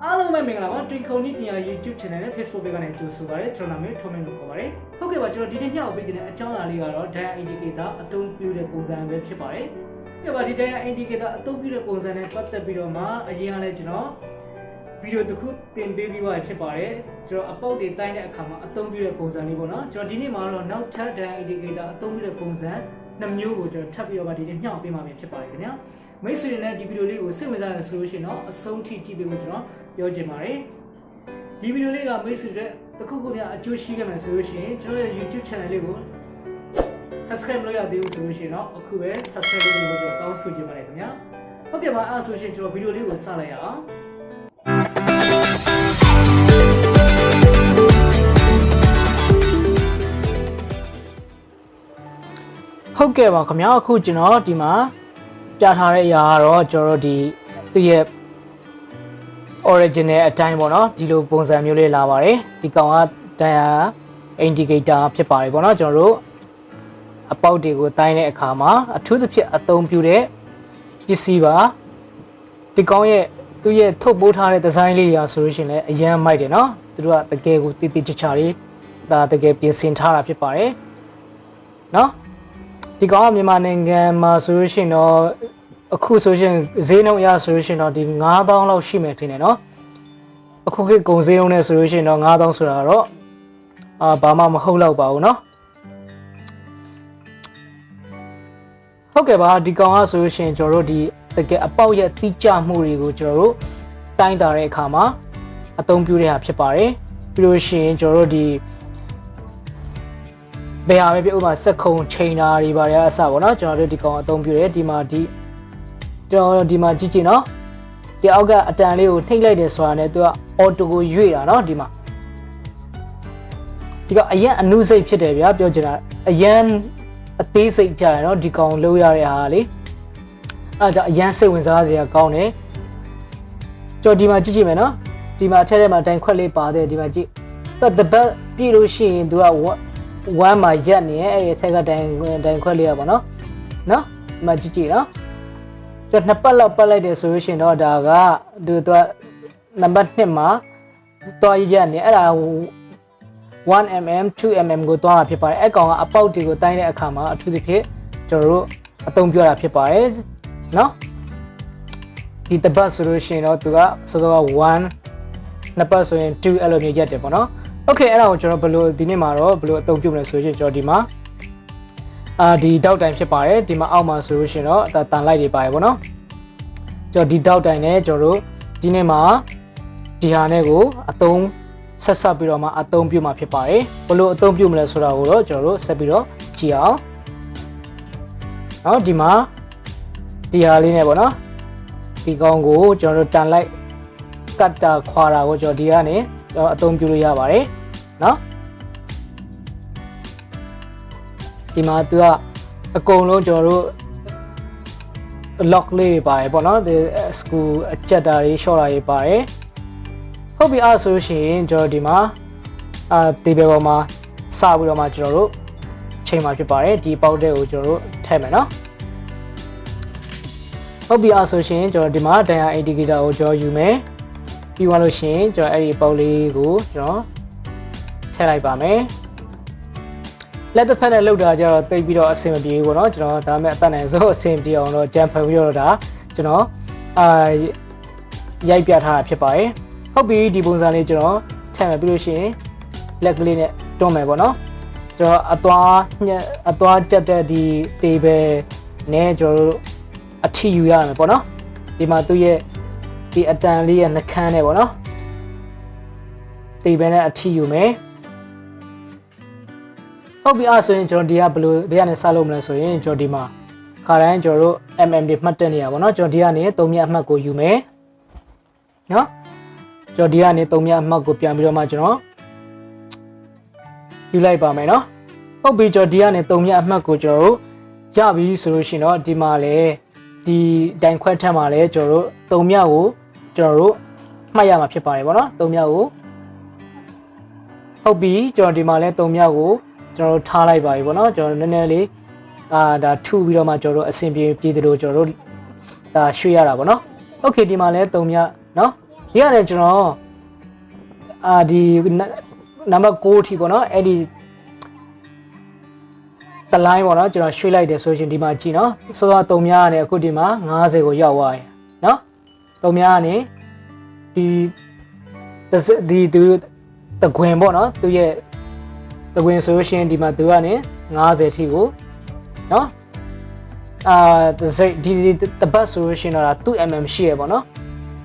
အားလုံးပဲမင်္ဂလာပါတွင်ခုံနီးပညာ YouTube channel နဲ့ Facebook page ကနေကြိုဆိုပါရစေကျွန်တော်နာမည်ထုံးမင်းလို့ခေါ်ပါတယ်ဟုတ်ကဲ့ပါကျွန်တော်ဒီနေ့မျှဝေပေးခြင်းတဲ့အကြောင်းအရာလေးကတော့ Dial Indicator အသုံးပြုတဲ့ပုံစံပဲဖြစ်ပါတယ်ဟုတ်ကဲ့ပါဒီ Dial Indicator အသုံးပြုတဲ့ပုံစံနဲ့ပတ်သက်ပြီးတော့မှအရင်ကလည်းကျွန်တော်ဗီဒီယိုတစ်ခုတင်ပေးပြီးသွားဖြစ်ပါတယ်ကျွန်တော်အပေါက်တွေတိုင်းတဲ့အခါမှာအသုံးပြုတဲ့ပုံစံလေးပေါ့နော်ကျွန်တော်ဒီနေ့မှာတော့နောက်ထပ် Dial Indicator အသုံးပြုတဲ့ပုံစံနှစ်မျိုးကိုကျွန်တော်ထပ်ပြီးတော့ဒီနေ့မျှဝေပေးမှာဖြစ်ပါတယ်ခင်ဗျာမိတ်ဆွေတွေနဲ့ဒီဗီဒီယိုလေးကိုစိတ်ဝင်စားတယ်ဆိုလို့ရှိရင်တော့အဆုံးထိကြည့်ပေးဖို့ကျွန်တော်ပြောချင်ပါတယ်ဒီဗီဒီယိုလေးကမိတ်ဆွေတွေတခုခုများအကျိုးရှိခဲ့မယ်ဆိုလို့ရှိရင်ကျွန်တော်ရဲ့ YouTube channel လေးကို subscribe လုပ်ရသေးဘူးဆိုလို့ရှိရင်တော့အခုပဲ subscribe လုပ်ဖို့ကျွန်တော်တောင်းဆိုချင်ပါတယ်ခင်ဗျာဟုတ်ကဲ့ပါအဲ့ဆိုရှင်ကျွန်တော်ဗီဒီယိုလေးကိုစလိုက်ရအောင်ဟုတ်ကဲ့ပါခင်ဗျာအခုကျွန်တော်ဒီမှာပြထားတဲ့အရာကတော့ကျွန်တော်တို့ဒီသူ့ရဲ့ original အတိုင်းပေါ့နော်ဒီလိုပုံစံမျိုးလေးလာပါတယ်ဒီကောင်က Dial Indicator ဖြစ်ပါတယ်ပေါ့နော်ကျွန်တော်တို့အပေါက်တွေကိုတိုင်းတဲ့အခါမှာအထူးသဖြင့်အသုံးပြုတဲ့ပစ္စည်းပါဒီကောင်ရဲ့သူ့ရဲ့ထုတ်ပိုးထားတဲ့ဒီဇိုင်းလေးရာဆိုလို့ရှိရင်လည်းအရန်မိုက်တယ်နော်သူတို့ကတကယ်ကိုတိတိကျကျလေးဒါတကယ်ပြင်ဆင်ထားတာဖြစ်ပါတယ်နော်ဒီကောင်ကမြန်မာနိုင်ငံမှာဆိုလို့ရှိရင်တော့အခုဆိုရှင်ဈေးနှုန်းအရဆိုလို့ရှိရင်တော့ဒီ9000လောက်ရှိမယ်ထင်တယ်နော်အခုခေတ်ကုန်ဈေးနှုန်းနဲ့ဆိုလို့ရှိရင်တော့9000ဆိုတာတော့ဘာမှမဟုတ်တော့ပါဘူးနော်ဟုတ်ကဲ့ပါဒီကောင်ကဆိုလို့ရှိရင်ကျွန်တော်တို့ဒီတကယ်အပေါက်ရဲ့တိကျမှုတွေကိုကျွန်တော်တို့တိုင်းတာတဲ့အခါမှာအသုံးပြုတဲ့ဟာဖြစ်ပါတယ်ပြီးလို့ရှိရင်ကျွန်တော်တို့ဒီဘယ်ဟာပဲပြဥပမာစက်ခုံချိန်တာတွေပါရအစပေါ့နော်ကျွန်တော်တို့ဒီကောင်အသုံးပြုတယ်ဒီမှာကျွန်တော်ဒီမှာကြည့်ကြည့်နော်ဒီအောက်ကအတန်လေးကိုထိတ်လိုက်တယ်ဆိုတာနဲ့သူကအော်တိုကိုရွေ့တာနော်ဒီမှာဒီကအရင်အနုစိတ်ဖြစ်တယ်ဗျာပြောချင်တာအရင်အသေးစိတ်ကြရနော်ဒီကောင်လုံးရတဲ့ဟာလေအဲဒါကြောင့်အရင်စိတ်ဝင်စားစရာကောင်းတယ်ကျွန်တော်ဒီမှာကြည့်ကြည့်မယ်နော်ဒီမှာထဲထဲမှာတိုင်ခွက်လေးပါတယ်ဒီမှာကြည့်သူကတပတ်ပြည့်လို့ရှိရင်သူက1မှာရက်နေရဲ့အဲ့ဒီအထက်ကတိုင်ခွက်လေးရပါနော်နော်ဒီမှာကြည့်ကြည့်နော်ကျွန်တော်နှစ်ပတ်လောက်ပတ်လိုက်တယ်ဆိုလို့ရှိရင်တော့ဒါကသူနံပါတ်2မှာတွားရက်နေအဲ့ဒါ 1mm 2mm ကိုတွားတာဖြစ်ပါတယ်အဲ့ကောင်ကအပေါက်တွေကိုတိုင်းတဲ့အခါမှာအထူးသဖြင့်ကျွန်တော်တို့အသုံးပြတာဖြစ်ပါတယ်နော်ဒီတပတ်ဆိုလို့ရှိရင်တော့သူကစောစောက1နှစ်ပတ်ဆိုရင်2အဲ့လိုမျိုးရက်တယ်ပေါ့နော်โอเคအဲ့ဒါကိုကျွန်တော်ဘယ်လိုဒီနေ့မှာတော့ဘယ်လိုအသုံးပြုမလဲဆိုရင်ကျွန်တော်ဒီမှာဒီတောက်တိုင်ဖြစ်ပါတယ်ဒီမှာအောက်မှာဆိုလို့ရှိရင်တော့တန်လိုက်တွေပါတယ်ပေါ့နော်ကျွန်တော်ဒီတောက်တိုင်နဲ့ကျွန်တော်တို့ဒီနေ့မှာဒီဟာနဲ့ကိုအသုံးဆက်ဆက်ပြီးတော့မှအသုံးပြုမှာဖြစ်ပါတယ်ဘယ်လိုအသုံးပြုမလဲဆိုတာကိုတော့ကျွန်တော်တို့ဆက်ပြီးတော့ကြည့်အောင်နော်ဒီမှာဒီဟာလေးနဲ့ပေါ့နော်ဒီကောင်ကိုကျွန်တော်တို့တန်လိုက်ကတ်တာခွာတာကိုကျွန်တော်ဒီကနေကျွန်တော်အသုံးပြုလို့ရပါတယ်နော်ဒီမှာသူကအကုန်လုံးကျွန်တော်တို့ lock လေးပါတယ်ပေါ့နော်ဒီ screw အကျက်တာတွေ short တာတွေပါတယ်ဟုတ်ပြီအဲ့ဆိုလို့ရှိရင်ကျွန်တော်ဒီမှာဒီဘက်ပေါ်မှာစပြီးတော့မှကျွန်တော်တို့ချိန်မှာဖြစ်ပါတယ်ဒီပေါက်တဲ့ကိုကျွန်တော်တို့ထည့်မယ်နော်ဟုတ်ပြီအဲ့ဆိုရှင်ကျွန်တော်ဒီမှာ Dial Indicator ကိုကျွန်တော်ယူမယ်ပြီးသွားလို့ရှိရင်ကျွန်တော်အဲ့ဒီပေါက်လေးကိုကျွန်တော်ထည့်လိုက်ပါမယ်လက်တစ်ဖက်နဲ့လောက်တာကြတော့တိတ်ပြီးတော့အဆင်မပြေဘူးပေါ့နော်ကျွန်တော်ဒါမဲ့အသက်နိုင်ဆိုအဆင်ပြေအောင်တော့ကြံဖန်ပြီးတော့ဒါကျွန်တော်ရိုက်ပြထားတာဖြစ်ပါတယ်ဟုတ်ပြီဒီပုံစံလေးကျွန်တော်ထည့်မယ်ပြီးလို့ရှိရင်လက်ကလေးနဲ့တွန်းမယ်ပေါ့နော်ကျွန်တော်အသွားကြက်တဲ့ဒီ table နဲ့ကျွန်တော်အထီယူရမယ်ပေါ့နော်ဒီမှာသူ့ရဲ့ဒီအတန်လေးရဲ့နှခမ်းနဲ့ပေါ့နော် table နဲ့အထီယူမယ်ဟုတ်ပြီအဲ့ဆိုရင်ကျွန်တော်ဒီကဘယ်လိုဘေးကနေစလုပ်မလဲဆိုရင်ကျွန်တော်ဒီမှာခါတိုင်းကျွန်တော်တို့ mm တွေမှတ်တက်နေရပါတော့ကျွန်တော်ဒီကနေ3မြတ်အမှတ်ကိုယူမယ်နော်ကျွန်တော်ဒီကနေ3မြတ်အမှတ်ကိုပြန်ပြီးတော့မှကျွန်တော်ယူလိုက်ပါမယ်နော်ဟုတ်ပြီကျွန်တော်ဒီကနေ3မြတ်အမှတ်ကိုကျွန်တော်တို့ရပြီဆိုလို့ရှိရင်တော့ဒီမှာလေဒီတိုင်ခွက်ထက်မှာလေကျွန်တော်တို့3မြတ်ကိုကျွန်တော်တို့မှတ်ရမှာဖြစ်ပါတယ်ဗောနော်3မြတ်ကိုဟုတ်ပြီကျွန်တော်ဒီမှာလေ3မြတ်ကိုကျွန်တော်တို့ထားလိုက်ပါပြီပေါ့နော်ကျွန်တော်နည်းနည်းလေးဒါထုပြီးတော့မှကျွန်တော်တို့အဆင်ပြေတယ်လို့ကျွန်တော်တို့ဒါရွှေ့ရတာပေါ့နော်โอเคဒီမှာလဲ3မြနော် ဒီကနေ့ကျွန်တော်ဒီနံပါတ်6ထိပေါ့နော်အဲ့ဒီတလိုင်းပေါ့နော်ကျွန်တော်ရွှေ့လိုက်တယ်ဆိုရင်ဒီမှာကြည့်နော်စောစော3များကနေအခုဒီမှာ50ကိုရောက်သွားရယ်နော်3များကနေဒီတကွင်ပေါ့နော်သူရဲ့တကွင်ဆိုလို့ရှိရင်ဒီမှာသူကနေ50ထိကိုနော်ဒီတပတ်ဆိုလို့ရှိရင်တော့ 2mm ရှိရပေါ့နော်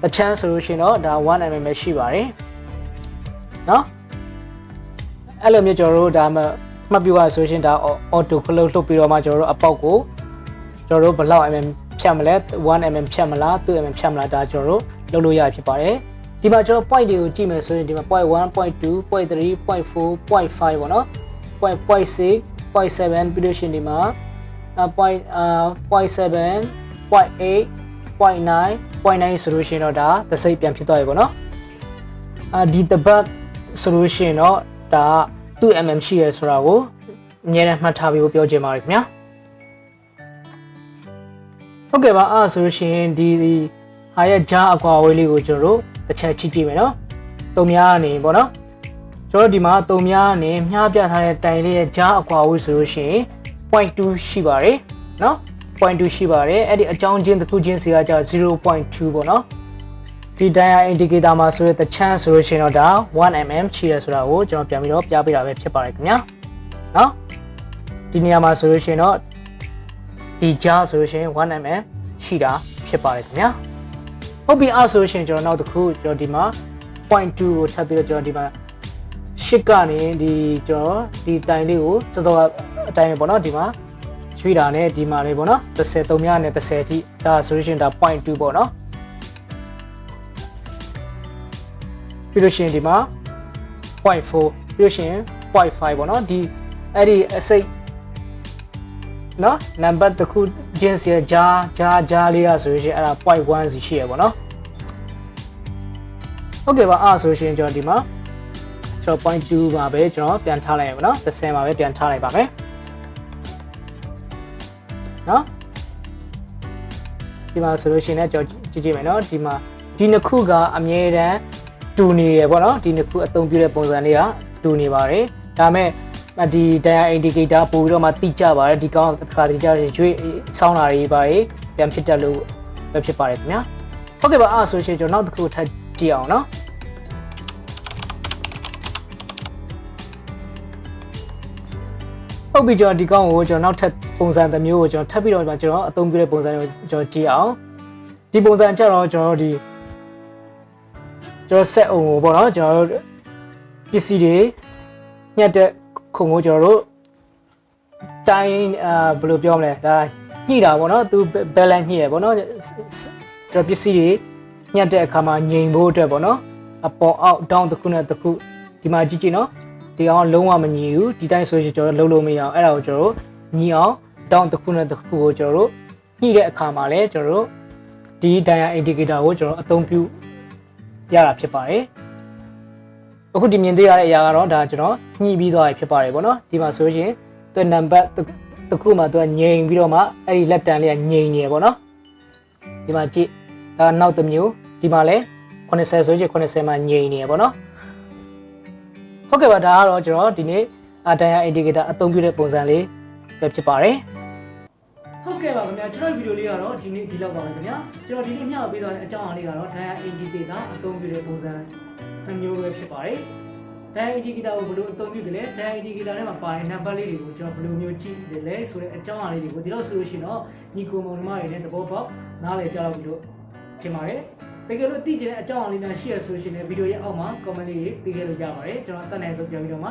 တချမ်းဆိုလို့ရှိရင်တော့ဒါ 1mm ပဲရှိပါတယ်နော်အဲ့လိုမျိုးကျွန်တော်တို့ဒါမှတ်ပြရဆိုရှင်ဒါ auto close လုပ်ပြီးတော့မှကျွန်တော်တို့အပေါက်ကိုကျွန်တော်တို့ဘယ်လောက် mm ဖြတ်မလဲ 1mm ဖြတ်မလား 2mm ဖြတ်မလားဒါကျွန်တော်တို့လုပ်လို့ရဖြစ်ပါတယ်ဒီမှာကျွန်တော် point တွေကိုကြည့်မယ်ဆိုရင်ဒီမှာ point 1 point 2 point 3 point 4 point 5ပေါ့နော် point 6 point 7ပြီးလို့ရှိရင်ဒီမှာpoint 7 point 8 point 9 point 9ဆိုလို့ရှိရင်တော့ဒါတစ်စိတ်ပြန်ဖြစ်သွားပြီပေါ့နော်ဒီတပတ်ဆိုလို့ရှိရင်တော့ဒါ 2mm ရှိရဆိုတာကိုအများနဲ့မှတ်ထားပြီးပြောချင်ပါတယ်ခင်ဗျာဟုတ်ကဲ့ပါအဲ့ဆိုလို့ရှိရင်ဒီဟာရဲ့ဂျားအကွာဝေးလေးကိုကျွန်တော်တို့တစ်ချက်ချိကြည့်မယ်နော်တုံများကနေပေါ့နော်ကျွန်တော်ဒီမှာတုံများကနေမြှားပြထားတဲ့တိုင်လေးရဲ့ဂျားအကွာဝေးဆိုလို့ရှိရင် point 2ရှိပါတယ်နော် point 2ရှိပါတယ်အဲ့ဒီအကြောင်းချင်းတစ်ခုချင်းစီကကျ 0.2 ပေါ့နော်ဒီ dial indicator မှာဆိုတဲ့ the chance ဆိုလို့ရှိရင်တော့ဒါ 1mm ရှိရဆိုတာကိုကျွန်တော်ပြန်ပြီးတော့ပြပေးတာပဲဖြစ်ပါတယ်ခင်ဗျာနော်ဒီနေရာမှာဆိုလို့ရှိရင်တော့ဒီကြားဆိုလို့ရှိရင် 1mm ရှိတာဖြစ်ပါတယ်ခင်ဗျာဟုတ်ပြီအဲ့ဆိုလို့ရှိရင်ကျွန်တော်နောက်တစ်ခုကျွန်တော်ဒီမှာ point 2ကိုထပ်ပြီးတော့ကျွန်တော်ဒီမှာ8ကနေဒီကျွန်တော်ဒီတိုင်လေးကိုစောစောအတိုင်းပေါ့နော်ဒီမှာရွှေ့တာနဲ့ဒီမှာလေးပေါ့နော်33များနဲ့30အထိဒါဆိုလို့ရှိရင်ဒါ point 2ပေါ့နော်ပြီးလို့ရှိရင်ဒီမှာ point 4ပြီးလို့ရှိရင် point 5ပေါ့နော်ဒီအဲ့ဒီအစိတ်နော်နံပါတ်တစ်ခုချင်းစီဂျာလေးရဆိုလို့ရှိရင်အဲ့ဒါ point 1စီရှိရပေါ့နော်ဟုတ်ကဲ့ပါအဲ့ဆိုလို့ရှိရင်ကျွန်တော်ဒီမှာကျွန်တော် point 2ပါပဲကျွန်တော်ပြန်ထားလိုက်ရပါနော်30ပါပဲပြန်ထားလိုက်ပါမယ်နော်ဒီမှာဆိုလို့ရှိရင်လည်းကျွန်တော်ကြည့်မယ်နော်ဒီမှာဒီနှစ်ခုကအမြဲတမ်းတူနေရပေါ့နော်ဒီနှစ်ခုအသုံးပြုတဲ့ပုံစံလေးကတူနေပါတယ်ဒါပေမဲ့ဒီ dial indicator ပို့ပြီးတော့မှတိကျပါတယ်ဒီကောင်တစ်ခါတည်းကျရွေးဆောင်းတာတွေပါတယ်ပြန်ဖြစ်တတ်လို့ပဲဖြစ်ပါတယ်ခင်ဗျာဟုတ်ကဲ့ပါအဲ့ဆိုရှင်ကျွန်တော်နောက်တစ်ခုထပ်ကြည့်အောင်နော်ဟုတ်ပြီကျွန်တော်ဒီကောင်ကိုကျွန်တော်နောက်ထပ်ပုံစံတစ်မျိုးကိုကျွန်တော်ထပ်ပြီးတော့ကျွန်တော်အသုံးပြုတဲ့ပုံစံတွေကိုကျွန်တော်ကြည့်အောင်ဒီပုံစံကြတော့ကျွန်တော်ဒီကျွန်တော်ဆက်အောင်ပေါ့နော်ကျွန်တော်ပစ္စည်းတွေညှက်တဲ့ခုံကိုကျွန်တော်တို့တိုင်းဘယ်လိုပြောမလဲဒါညှိတာပေါ့နော်သူ balance ညှိရပေါ့နော်ကျွန်တော်ပစ္စည်းတွေညှက်တဲ့အခါမှာငြိမ်ဖို့အတွက်ပေါ့နော်အပေါ်အောက် down တစ်ခုနဲ့တစ်ခုဒီမှာကြည့်ကြည့်နော်ဒီအောင်လုံးဝမညီဘူးဒီတိုင်းဆိုရင်ကျွန်တော်လုံးလို့မရအောင်အဲ့ဒါကိုကျွန်တော်တို့ညီအောင် down တစ်ခုနဲ့တစ်ခုကိုကျွန်တော်တို့ညှိတဲ့အခါမှာလည်းကျွန်တော်တို့ဒီ dial indicator ကိုကျွန်တော်အသုံးပြုရတာဖြစ်ပါတယ်အခုဒီမြင်တွေ့ရတဲ့အရာကတော့ဒါကျွန်တော်ညှိပြီးသွားပြီဖြစ်ပါတယ်ပေါ့နော်ဒီမှာဆိုရင်သူနံပါတ်တစ်ခုမှသူကငြိမ်ပြီးတော့မှအဲ့ဒီလက်တံလေးကငြိမ်နေရပေါ့နော်ဒီမှာကြည့်ဒါနောက်တစ်မျိုးဒီမှာလည်း80ဆိုရင်80မှာငြိမ်နေရပေါ့နော်ဟုတ်ကဲ့ပါဒါကတော့ကျွန်တော်ဒီနေ့dial indicator အသုံးပြုတဲ့ပုံစံလေးပဲဖြစ်ပါတယ်ဟုတ်ကဲ့ပါခင်ဗျာကျွန်တော်ဗီဒီယိုလေးကတော့ဒီနေ့ဒီလောက်ပါပဲခင်ဗျာကျွန်တော်ဒီနေ့မျှဝေပေးသွားတဲ့အကြောင်းအရာလေးကတော့ dial indicator အသုံးပြုတဲ့ပုံစံမျိုးပဲဖြစ်ပါတယ် dial indicator ကိုဘယ်လိုအသုံးပြုတယ်လဲ dial indicator ထဲမှာပါတဲ့ number လေးတွေကိုကျွန်တော်ဘယ်လိုမျိုးကြည့်တယ်လဲဆိုတဲ့အကြောင်းအရာလေးတွေကိုဒီလောက်ဆိုလို့ရှိရင်တော့ညီကိုမောင်နှမတွေနဲ့သဘောပေါက်နားလည်ကြတော့ပြီလို့ထင်ပါတယ်တကယ်လို့သိချင်တဲ့အကြောင်းအရာလေးများရှိရဆိုရှင်လည်းဗီဒီယိုရဲ့အောက်မှာ comment လေးပေးခဲ့လို့ရပါတယ်ကျွန်တော်အတတ်နိုင်ဆုံးပြောပြီးတော့မှ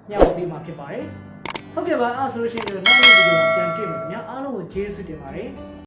မျှဝေပေးမှာဖြစ်ပါတယ်ဟုတ်ကဲ့ပါအဲ့ဆိုလို့ရှိရင်ကျွန်တော်နောက်ဗီဒီယိုမှာပြန်တွေ့မယ်ခင်ဗျာအားလုံးကိုကျေးဇူးတင်ပါတယ်